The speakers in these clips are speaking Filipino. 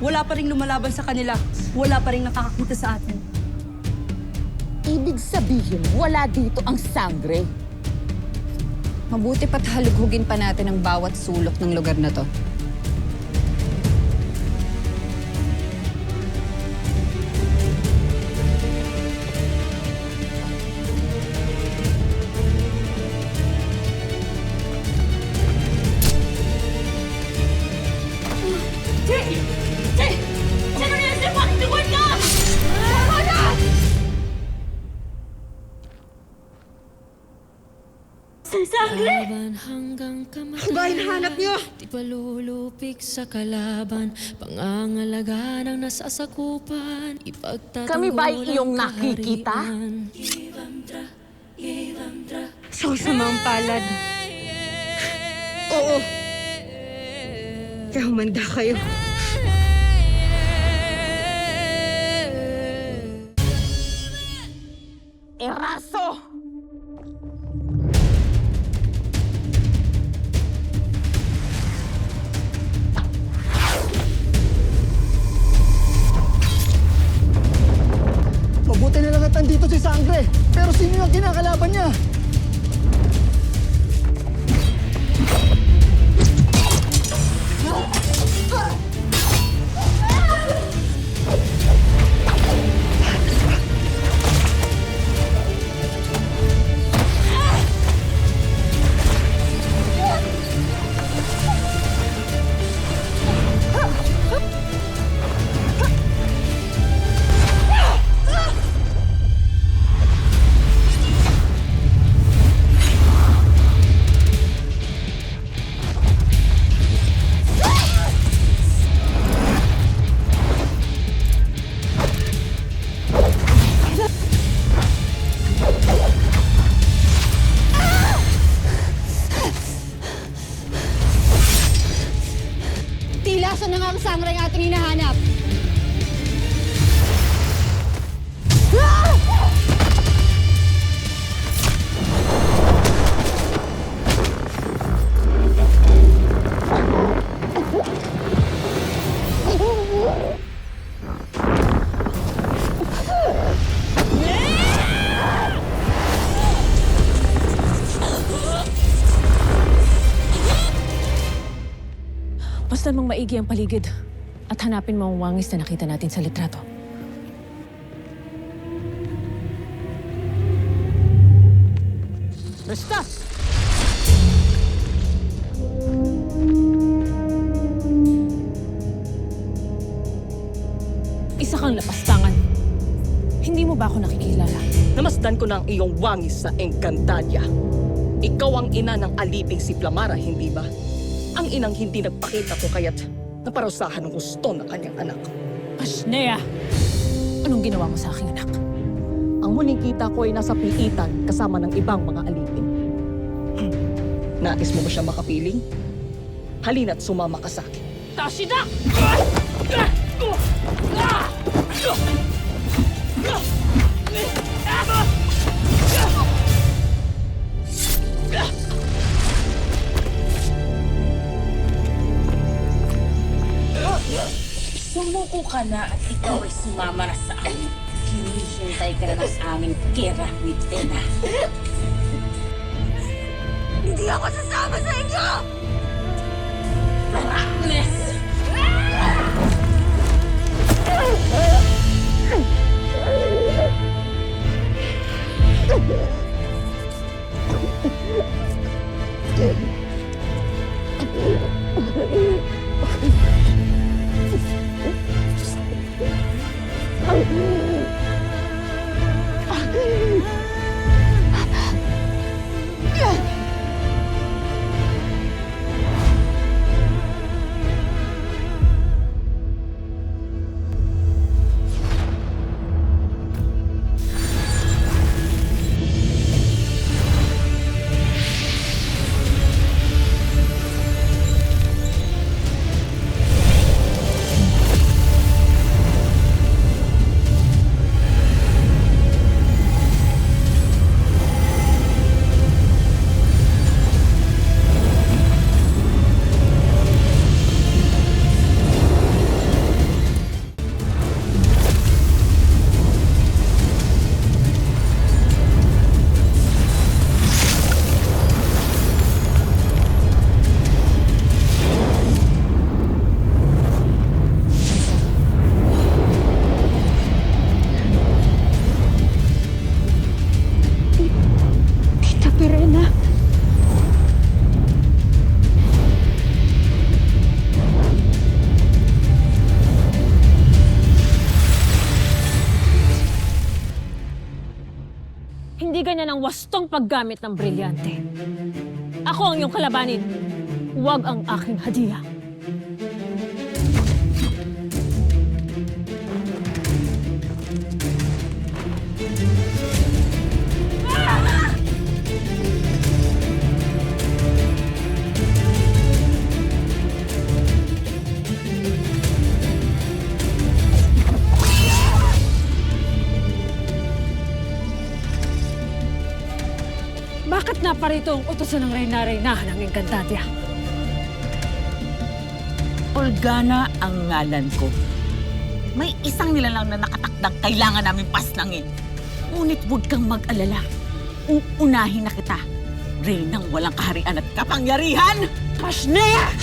Wala pa rin lumalaban sa kanila. Wala pa rin nakakakita sa atin. Ibig sabihin, wala dito ang sangre. Mabuti pa't halughugin pa natin ang bawat sulok ng lugar na to. Ba, hinahanap niyo? Di palulupik sa kalaban, pangangalaga ng nasasakupan, ipagtatanggol Kami ba ay iyong ang nakikita? kaharian. Sa masamang palad. Oo. Kaya humanda kayo. Eraso! Mabuti na lang at nandito si Sangre. Pero sino yung kinakalaban niya? Tilasan na nga ang sangre ang ating hinahanap. Basta mong maigi ang paligid at hanapin mo ang wangis na nakita natin sa litrato. Basta! Isa kang lapastangan. Hindi mo ba ako nakikilala? Namasdan ko na ang iyong wangis sa Encantadia. Ikaw ang ina ng aliping si Flamara, hindi ba? Ang inang hindi nagpakita ko kaya't naparusahan ng gusto ng kanyang anak. Ashnea! Anong ginawa mo sa aking anak? Ang huling kita ko ay nasa piitan kasama ng ibang mga alipin. Nais mo ba siya makapiling? Halina't sumama ka sa akin. Tashida! Sumuko ka na at ikaw ay sumama na sa amin. Hinihintay ka na sa aming gera with Ena. Hindi ako sasama sa inyo! Darkness! wastong paggamit ng brilyante. Ako ang iyong kalabanin. Huwag ang aking hadiah. Bakit naparito ang utosan ng reyna-reynahan ng Encantadia? Olgana ang ngalan ko. May isang nilalang na nakatakdang kailangan namin pasnangin. Ngunit huwag kang mag-alala. Uunahin na kita. Reynang walang kaharian at kapangyarihan! Pashnea!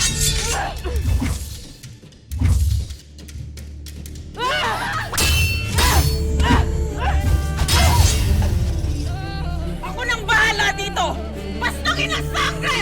Ako nang bahala dito! Pasnangin ang sangre!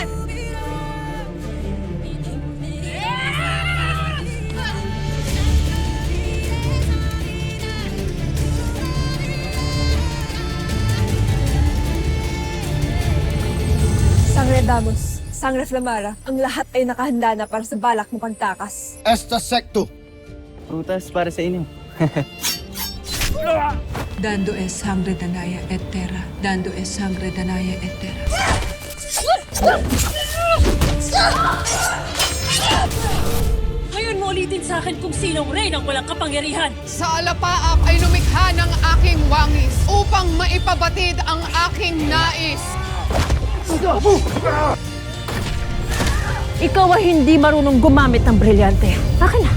Sangre Damos, Sangre Flamara, ang lahat ay nakahanda na para sa balak mo pagtakas. Esta secto. Prutas para sa inyo. Dando es sangre danaya et terra. Dando es sangre danaya et terra. Ngayon mo ulitin sa akin kung sinong reynang walang kapangyarihan. Sa alapaap ay lumikha ng aking wangis upang maipabatid ang aking nais. Ikaw ay hindi marunong gumamit ng brilyante. Akin na,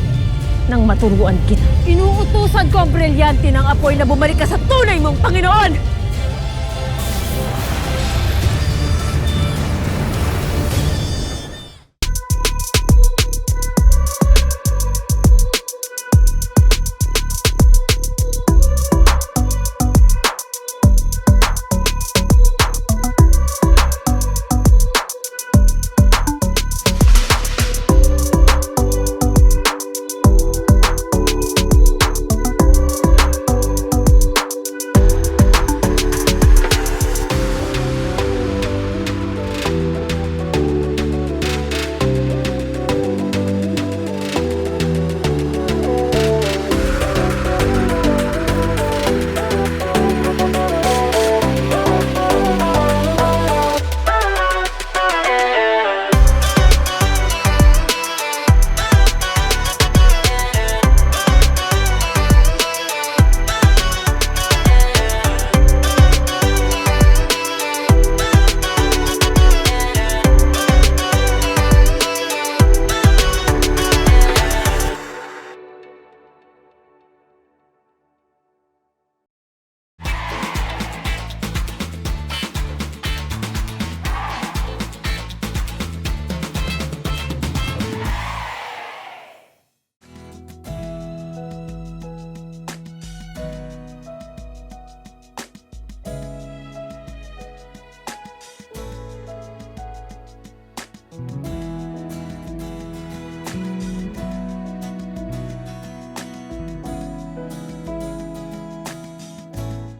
nang maturuan kita. Inuutusan ko ang brilyante ng apoy na bumalik ka sa tunay mong Panginoon!